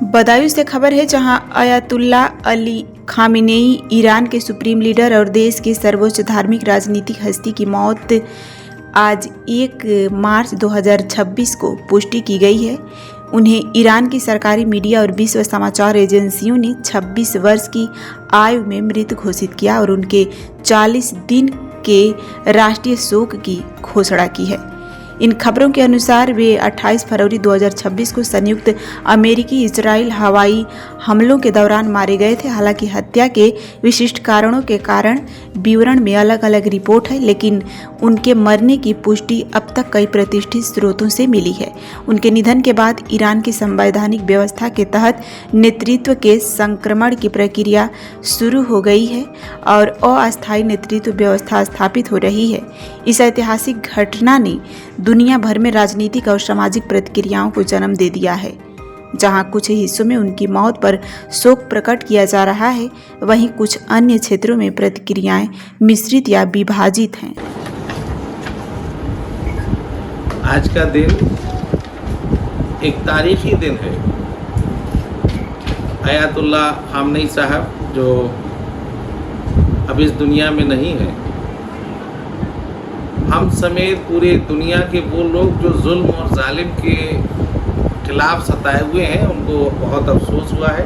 बदायूं से खबर है, जहां अयातुल्ला अली खामेनेई, ईरान के सुप्रीम लीडर और देश के सर्वोच्च धार्मिक राजनीतिक हस्ती की मौत आज 1 मार्च 2026 को पुष्टि की गई है। उन्हें ईरान की सरकारी मीडिया और विश्व समाचार एजेंसियों ने 26 वर्ष की आयु में मृत घोषित किया और उनके 40 दिन के राष्ट्रीय शोक की घोषणा की है। इन खबरों के अनुसार वे 28 फरवरी 2026 को संयुक्त अमेरिकी इजराइल हवाई हमलों के दौरान मारे गए थे। हालांकि हत्या के विशिष्ट कारणों के कारण विवरण में अलग अलग रिपोर्ट है, लेकिन उनके मरने की पुष्टि अब तक कई प्रतिष्ठित स्रोतों से मिली है। उनके निधन के बाद ईरान की संवैधानिक व्यवस्था के तहत नेतृत्व के संक्रमण की प्रक्रिया शुरू हो गई है और अस्थायी नेतृत्व व्यवस्था स्थापित हो रही है। इस ऐतिहासिक घटना ने दुनिया भर में राजनीतिक और सामाजिक प्रतिक्रियाओं को जन्म दे दिया है। जहां कुछ हिस्सों में उनकी मौत पर शोक प्रकट किया जा रहा है, वहीं कुछ अन्य क्षेत्रों में प्रतिक्रियाएं मिश्रित या विभाजित हैं। आज का दिन एक तारीखी दिन है। अयातुल्ला खामेनेई साहब जो अब इस दुनिया में नहीं है, हम समेत पूरे दुनिया के वो लोग जो जुल्म और जालिम के खिलाफ सताए हुए हैं, उनको बहुत अफसोस हुआ है।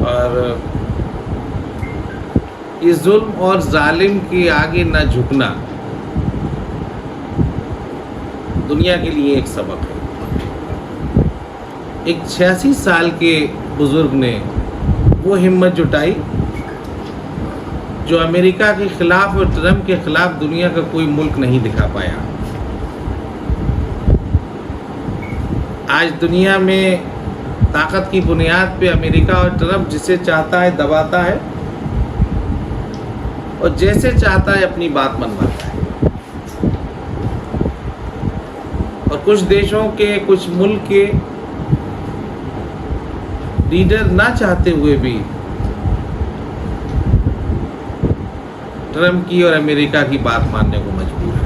और इस जुल्म और जालिम के आगे न झुकना दुनिया के लिए एक सबक है। एक 86 साल के बुजुर्ग ने वो हिम्मत जुटाई जो अमेरिका के खिलाफ और ट्रंप के खिलाफ दुनिया का कोई मुल्क नहीं दिखा पाया। आज दुनिया में ताकत की बुनियाद पे अमेरिका और ट्रंप जिसे चाहता है दबाता है और जैसे चाहता है अपनी बात मनवाता है। और कुछ देशों के, कुछ मुल्क के लीडर ना चाहते हुए भी ट्रंप की और अमेरिका की बात मानने को मजबूर है।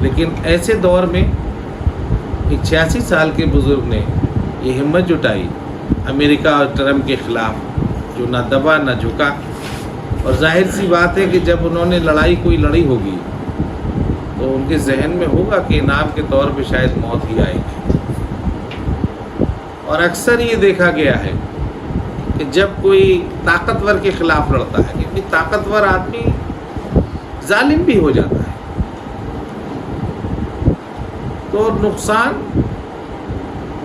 लेकिन ऐसे दौर में एक 86 साल के बुजुर्ग ने ये हिम्मत जुटाई अमेरिका और ट्रंप के खिलाफ, जो ना दबा ना झुका। और जाहिर सी बात है कि जब उन्होंने लड़ाई कोई लड़ी होगी तो उनके जहन में होगा कि इनाम के तौर पे शायद मौत ही आएगी। और अक्सर ये देखा गया है कि जब कोई ताकतवर के खिलाफ लड़ता है, क्योंकि ताकतवर आदमी जालिम भी हो जाता है, तो नुकसान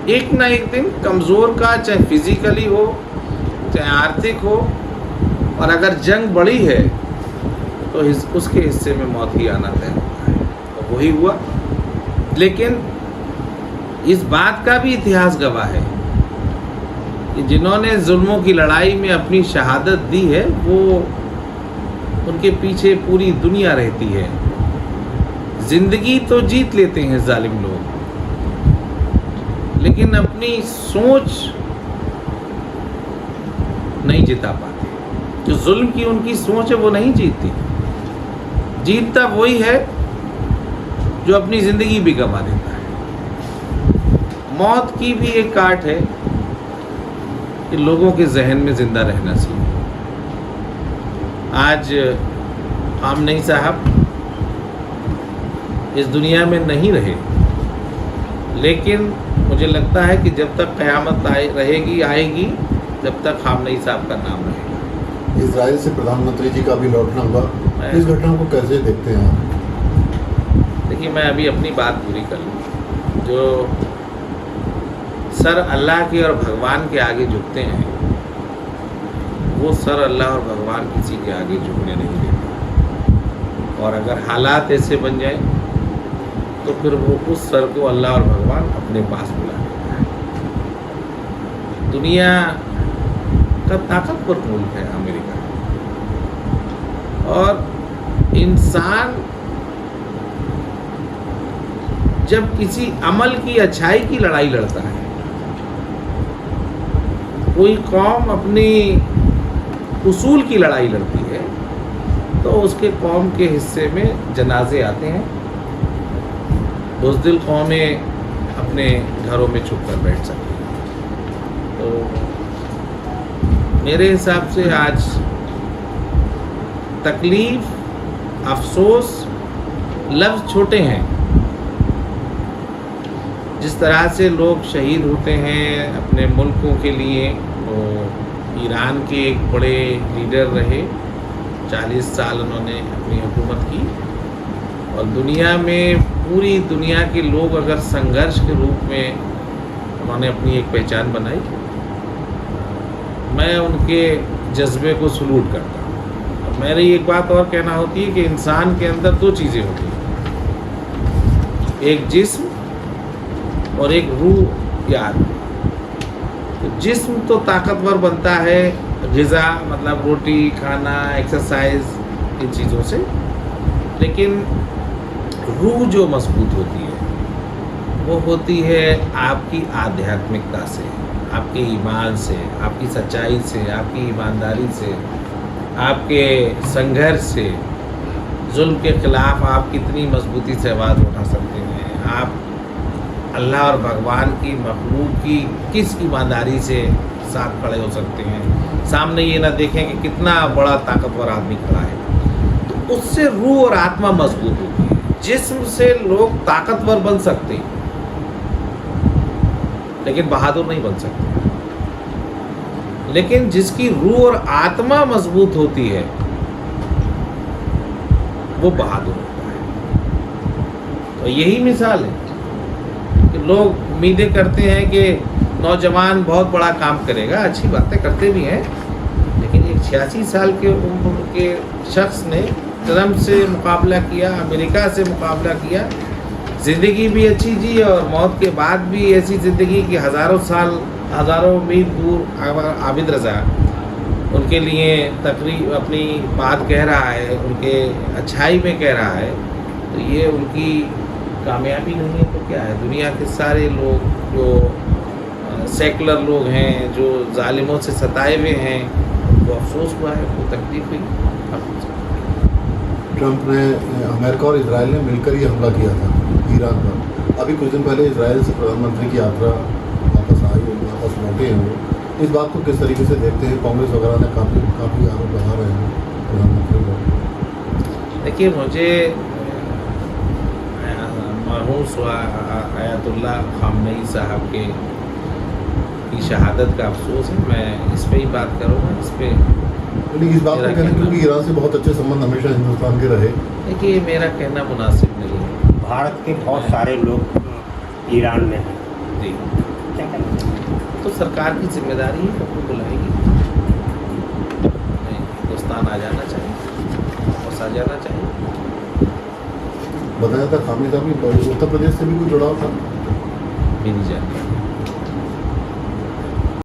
एक ना एक दिन कमज़ोर का, चाहे फिजिकली हो चाहे आर्थिक हो। और अगर जंग बड़ी है तो उसके हिस्से में मौत ही आना तय होता है, तो वही हुआ। लेकिन इस बात का भी इतिहास गवाह है कि जिन्होंने जुल्मों की लड़ाई में अपनी शहादत दी है, वो उनके पीछे पूरी दुनिया रहती है। जिंदगी तो जीत लेते हैं जालिम लोग, लेकिन अपनी सोच नहीं जिता पाते। जो जुल्म की उनकी सोच है वो नहीं जीतती। जीतता वही है जो अपनी जिंदगी भी गंवा देता है। मौत की भी एक काट है कि लोगों के जहन में जिंदा रहना सीखे। आज खामेनेई साहब इस दुनिया में नहीं रहे, लेकिन मुझे लगता है कि जब तक क़यामत आएगी, जब तक खामेनेई साहब का नाम रहेगा। इजराइल से प्रधानमंत्री जी का भी लौटना हुआ, इस घटना को कैसे देखते हैं आप? देखिए, मैं अभी अपनी बात पूरी कर लूँ। जो सर अल्लाह के और भगवान के आगे झुकते हैं, वो सर अल्लाह और भगवान किसी के आगे झुकने नहीं देते। और अगर हालात ऐसे बन जाए तो फिर वो उस सर को अल्लाह और भगवान अपने पास बुला लेता है। दुनिया का ताकतवर मुल्क है अमेरिका, और इंसान जब किसी अमल की, अच्छाई की लड़ाई लड़ता है, कोई कौम अपनी उसूल की लड़ाई लड़ती है, तो उसके कौम के हिस्से में जनाजे आते हैं। बुज़दिल कौमें अपने घरों में छुप कर बैठ सकें। तो मेरे हिसाब से आज तकलीफ, अफसोस लफ्ज़ छोटे हैं। जिस तरह से लोग शहीद होते हैं अपने मुल्कों के लिए, वो ईरान के एक बड़े लीडर रहे, 40 साल उन्होंने अपनी हुकूमत की, और दुनिया में पूरी दुनिया के लोग अगर संघर्ष के रूप में उन्होंने अपनी एक पहचान बनाई, मैं उनके जज्बे को सलूट करता हूँ। और मेरी एक बात और कहना होती है कि इंसान के अंदर दो चीज़ें होती हैं, एक जिस्म और एक रूह या आत्मा। तो जिस्म तो ताकतवर बनता है ग़िज़ा, मतलब रोटी खाना, एक्सरसाइज, इन चीज़ों से, लेकिन रूह जो मजबूत होती है वो होती है आपकी आध्यात्मिकता से, आपके ईमान से, आपकी सच्चाई से, आपकी ईमानदारी से, आपके संघर्ष से। जुल्म के ख़िलाफ़ आप कितनी मजबूती से आवाज़ उठा सकते हैं, आप अल्लाह और भगवान की मखलूक की किस ईमानदारी से साथ खड़े हो सकते हैं, सामने ये ना देखें कि कितना बड़ा ताकतवर आदमी खड़ा है। तो उससे रूह और आत्मा मजबूत होती है। जिस्म से लोग ताकतवर बन सकते हैं लेकिन बहादुर नहीं बन सकते, लेकिन जिसकी रूह और आत्मा मजबूत होती है वो बहादुर होता है। तो यही मिसाल है कि लोग उम्मीदें करते हैं कि नौजवान बहुत बड़ा काम करेगा, अच्छी बातें करते भी हैं, लेकिन एक 86 साल के उम्र के शख्स ने ट्रंप से मुकाबला किया, अमेरिका से मुकाबला किया, ज़िंदगी भी अच्छी जी और मौत के बाद भी ऐसी ज़िंदगी कि हज़ारों साल, हज़ारों मील दूर आबिद रज़ा उनके लिए तकरीब अपनी बात कह रहा है, उनके अच्छाई में कह रहा है। तो ये उनकी कामयाबी नहीं है तो क्या है? दुनिया के सारे लोग जो सेकुलर लोग हैं, जो जालिमों से सताए हुए हैं, उनको अफसोस हुआ है, उनको तकलीफ हुई। ट्रंप ने, अमेरिका और इजराइल ने मिलकर ये हमला किया था ईरान पर। अभी कुछ दिन पहले इजराइल से प्रधानमंत्री की यात्रा वापस आई, वापस लौटे हैं वो। इस बात को किस तरीके से देखते हैं? कांग्रेस वगैरह ने काफ़ी आरोप लगा रहे हैं प्रधानमंत्री पर। देखिए, मुझे मरहूम आयतुल्लाह खामनेई साहब की शहादत का अफसोस है। मैं इस पर ही बात करूँगा, इस पर इस बात को कहना, क्योंकि ईरान से बहुत अच्छे संबंध हमेशा हिंदुस्तान के रहे। देखिए, मेरा कहना मुनासिब नहीं है। भारत के बहुत सारे लोग ईरान में हैं जी, तो सरकार की जिम्मेदारी है, सबको बुलाएगी, हिंदुस्तान आ जाना चाहिए और आ जाना चाहिए। बताया था खामनेई साहब की उत्तर प्रदेश से भी कोई जुड़ाव था? मेरी जानकारी